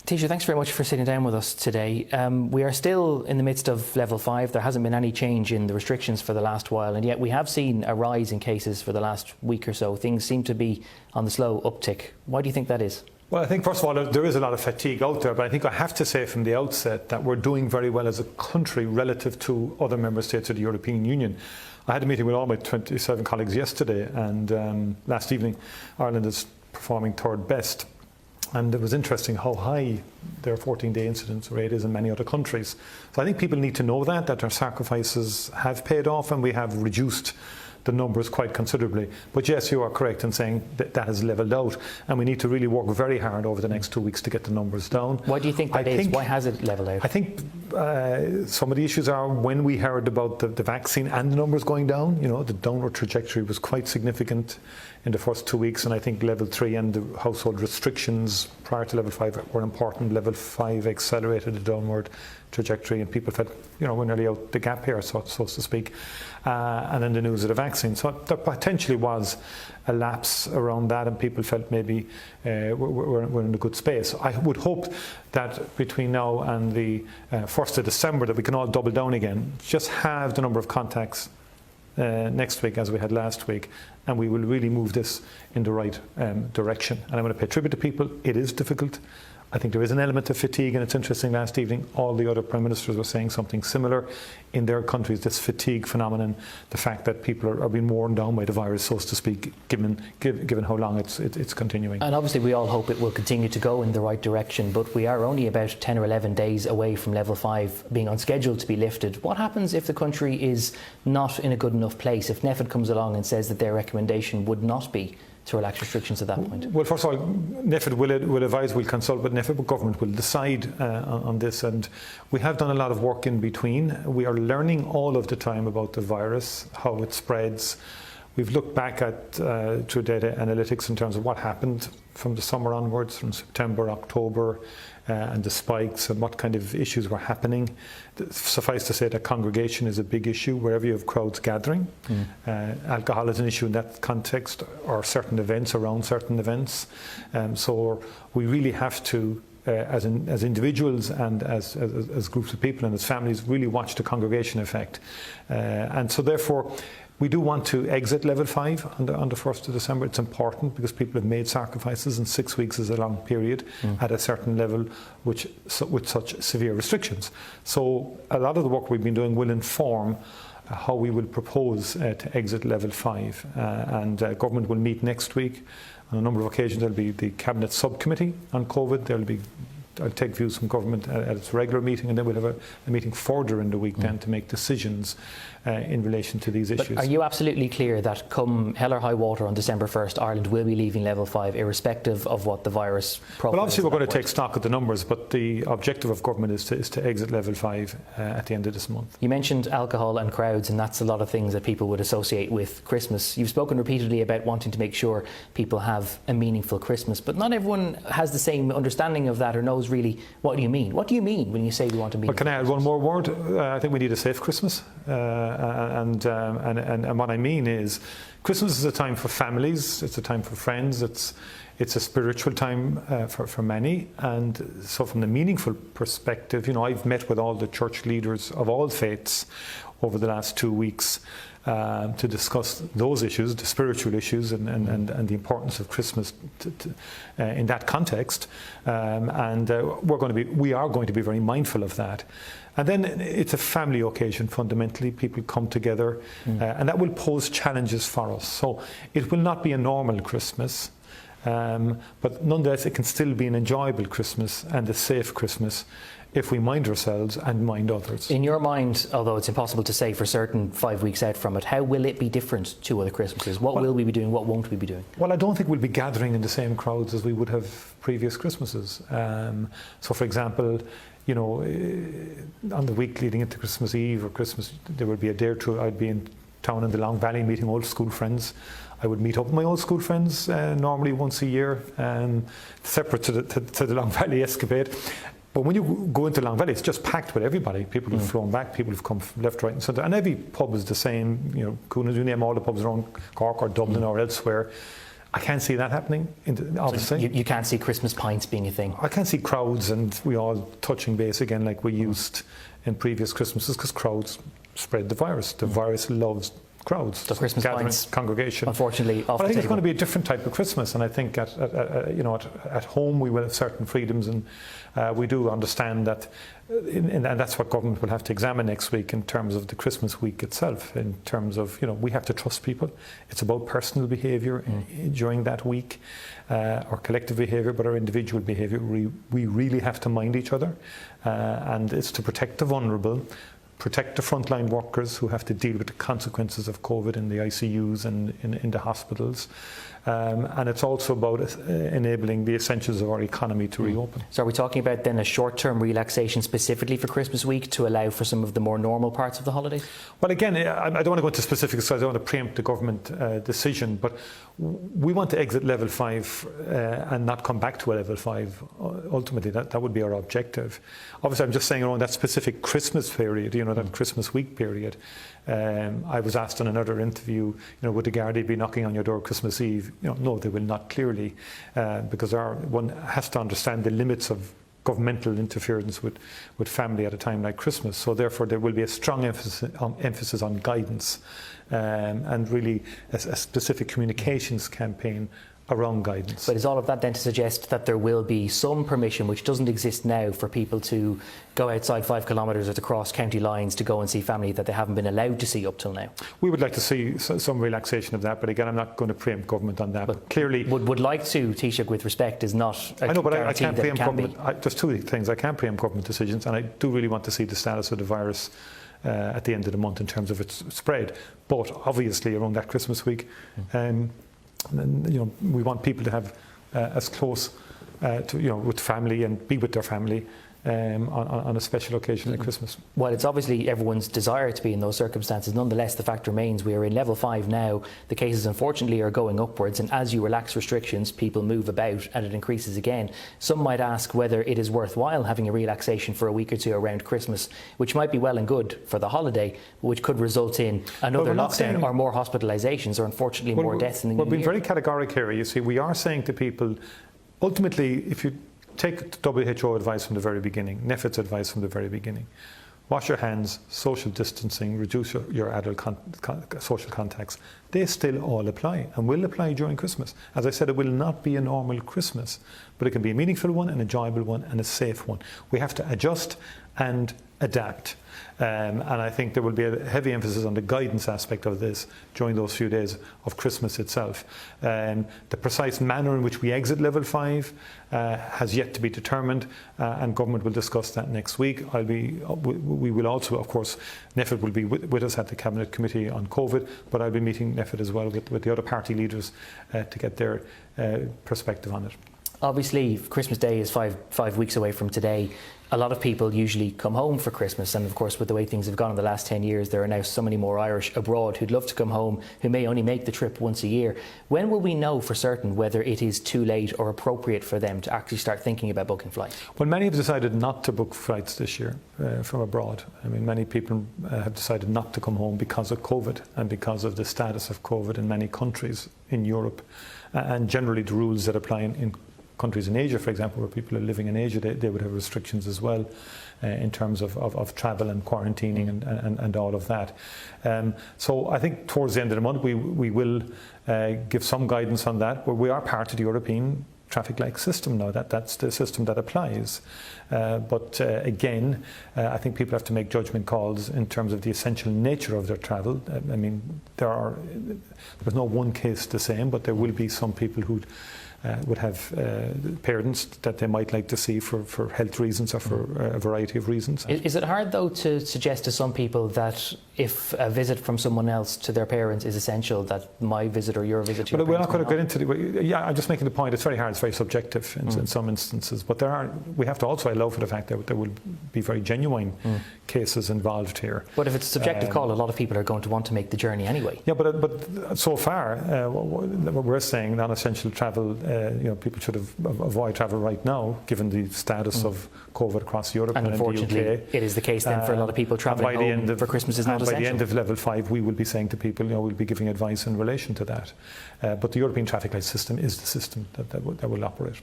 Taoiseach, thanks very much for sitting down with us today. We are still in the midst of level 5. There hasn't been any change in the restrictions for the last while, and yet we have seen a rise in cases for the last week or so. Things seem to be on the slow uptick. Why do you think that is? Well, I think, first of all, there is a lot of fatigue out there, but I think I have to say from the outset that we're doing very well as a country relative to other member states of the European Union. I had a meeting with all my 27 colleagues yesterday, and last evening Ireland is performing third best. And it was interesting how high their 14-day incidence rate is in many other countries. So I think people need to know that our sacrifices have paid off and we have reduced the numbers quite considerably. But yes, you are correct in saying that has levelled out, and we need to really work very hard over the next 2 weeks to get the numbers down. Why do you think that is? Why has it levelled out? I think some of the issues are when we heard about the vaccine and the numbers going down, the downward trajectory was quite significant in the first 2 weeks, and I think level 3 and the household restrictions prior to level 5 were important. Level 5 accelerated the downward trajectory, and people felt, we're nearly out the gap here, so to speak. And then the news of the vaccine. So there potentially was a lapse around that, and people felt maybe we're in a good space. I would hope that between now and the 1st of December that we can all double down again, just have the number of contacts next week as we had last week, and we will really move this in the right direction. And I'm going to pay tribute to people. It is difficult. I think there is an element of fatigue, and it's interesting, last evening all the other Prime Ministers were saying something similar in their countries, this fatigue phenomenon, the fact that people are being worn down by the virus, so to speak, given how long it's continuing. And obviously we all hope it will continue to go in the right direction, but we are only about 10 or 11 days away from level 5 being on schedule to be lifted. What happens if the country is not in a good enough place, if NPHET comes along and says that their recommendation would not be to relax restrictions at that point? Well, first of all, NPHET will advise, will consult with NPHET, but government will decide on this, and we have done a lot of work in between. We are learning all of the time about the virus, how it spreads. We've looked back at through data analytics in terms of what happened from the summer onwards, from September, October, and the spikes and what kind of issues were happening. Suffice to say that congregation is a big issue wherever you have crowds gathering. Alcohol is an issue in that context, or certain events around certain events. So we really have to, as individuals and as groups of people and as families, really watch the congregation effect. And so therefore, we do want to exit level 5 on the 1st of December. It's important because people have made sacrifices, and 6 weeks is a long period at a certain level with such severe restrictions. So a lot of the work we've been doing will inform how we will propose to exit level 5. And government will meet next week. On a number of occasions there'll be the Cabinet Subcommittee on COVID. I'll take views from government at its regular meeting, and then we'll have a meeting further in the week then to make decisions in relation to these issues. But are you absolutely clear that come hell or high water on December 1st, Ireland will be leaving level 5, irrespective of what the virus profile is? Well, obviously we're going to take stock of the numbers, but the objective of government is to exit level 5 at the end of this month. You mentioned alcohol and crowds, and that's a lot of things that people would associate with Christmas. You've spoken repeatedly about wanting to make sure people have a meaningful Christmas, but not everyone has the same understanding of that or knows really what do you mean. What do you mean when you say we want a meaningful Well, can I add one more word? I think we need a safe Christmas. And what I mean is, Christmas is a time for families, it's a time for friends, it's a spiritual time for many. And so from the meaningful perspective, I've met with all the church leaders of all faiths over the last 2 weeks to discuss those issues, the spiritual issues, and the importance of Christmas in that context. And we are going to be very mindful of that. And then it's a family occasion fundamentally. People come together, and that will pose challenges for us. So it will not be a normal Christmas, but nonetheless it can still be an enjoyable Christmas and a safe Christmas if we mind ourselves and mind others. In your mind, although it's impossible to say for certain 5 weeks out from it, how will it be different to other Christmases? What will we be doing? What won't we be doing? Well, I don't think we'll be gathering in the same crowds as we would have previous Christmases. So, for example, on the week leading into Christmas Eve or Christmas, there would be a day or two I'd be in town in the Long Valley meeting old school friends. I would meet up with my old school friends normally once a year, separate to the Long Valley escapade. But when you go into Long Valley, it's just packed with everybody. People who've flown back, people who've come from left, right and centre. And every pub is the same. You name all the pubs around Cork or Dublin or elsewhere. I can't see that happening, obviously. So you can't see Christmas pints being a thing? I can't see crowds and we all touching base again like we used in previous Christmases, because crowds spread the virus. The virus loves crowds. So Christmas gatherings, pints, congregation. unfortunately, off but I think the it's table. going to be a different type of Christmas, and I think at home we will have certain freedoms, and we do understand that, and that's what government will have to examine next week in terms of the Christmas week itself. In terms of, we have to trust people. It's about personal behaviour during that week, or collective behaviour, but our individual behaviour. We really have to mind each other, and it's to protect the vulnerable. Protect the frontline workers who have to deal with the consequences of COVID in the ICUs and in the hospitals. And it's also about enabling the essentials of our economy to reopen. So are we talking about then a short-term relaxation specifically for Christmas week to allow for some of the more normal parts of the holidays? Well, again, I don't want to go into specifics because I don't want to preempt the government decision, but we want to exit level 5 and not come back to a level 5. Ultimately, that would be our objective. Obviously, I'm just saying around that specific Christmas period, that Christmas week period. I was asked in another interview, would the Gardaí be knocking on your door Christmas Eve? No, they will not, clearly, because one has to understand the limits of governmental interference with family at a time like Christmas. So therefore there will be a strong emphasis on guidance, and really a specific communications campaign around guidance. But is all of that then to suggest that there will be some permission, which doesn't exist now, for people to go outside 5 kilometres or to cross county lines to go and see family that they haven't been allowed to see up till now? We would like to see some relaxation of that, but again, I'm not going to preempt government on that. But clearly, would like to, Taoiseach, with respect, is not a I know, but I can't guarantee preempt government. There's two things. I can't preempt government decisions, and I do really want to see the status of the virus at the end of the month in terms of its spread. But obviously, around that Christmas week, we want people to have as close with family and be with their family on a special occasion like Christmas. Well, it's obviously everyone's desire to be in those circumstances. Nonetheless, the fact remains we are in level 5 now. The cases, unfortunately, are going upwards, and as you relax restrictions, people move about and it increases again. Some might ask whether it is worthwhile having a relaxation for a week or two around Christmas, which might be well and good for the holiday, which could result in another lockdown or more hospitalisations or, unfortunately, more deaths in the new year. We're being very categoric here. You see, we are saying to people, ultimately, if you take the WHO advice from the very beginning, NEFIT's advice from the very beginning. Wash your hands, social distancing, reduce your adult social contacts. They still all apply and will apply during Christmas. As I said, it will not be a normal Christmas, but it can be a meaningful one, an enjoyable one, and a safe one. We have to adjust and adapt. And I think there will be a heavy emphasis on the guidance aspect of this during those few days of Christmas itself. The precise manner in which we exit level 5 has yet to be determined, and government will discuss that next week. We will also, of course, NEFIT will be with us at the Cabinet Committee on COVID, but I'll be meeting NEFIT as well with the other party leaders to get their perspective on it. Obviously, Christmas Day is five weeks away from today. A lot of people usually come home for Christmas, and of course with the way things have gone in the last 10 years, there are now so many more Irish abroad who'd love to come home, who may only make the trip once a year. When will we know for certain whether it is too late or appropriate for them to actually start thinking about booking flights? Well, many have decided not to book flights this year from abroad. I mean, many people have decided not to come home because of COVID and because of the status of COVID in many countries in Europe, and generally the rules that apply in countries in Asia, for example, where people are living in Asia, they would have restrictions as well in terms of travel and quarantining and all of that. So I think towards the end of the month we will give some guidance on that, where we are part of the European traffic light system now. That's the system that applies. But again, I think people have to make judgment calls in terms of the essential nature of their travel. I mean, there's no one case the same, but there will be some people who would have parents that they might like to see for health reasons or for a variety of reasons. Is it hard, though, to suggest to some people that if a visit from someone else to their parents is essential, that my visit or your visit to your parents? We're not going to get into yeah, I'm just making the point. It's very hard. It's very subjective in some instances. But we have to also allow for the fact that there will be very genuine cases involved here. But if it's a subjective call, a lot of people are going to want to make the journey anyway. Yeah, but so far, what we're saying, non-essential travel people should avoid travel right now, given the status of COVID across Europe and unfortunately, in the UK. it is the case then for a lot of people travelling home for Christmas is not essential. By the end of level 5, we will be saying to people, we'll be giving advice in relation to that. But the European traffic light system is the system that will operate.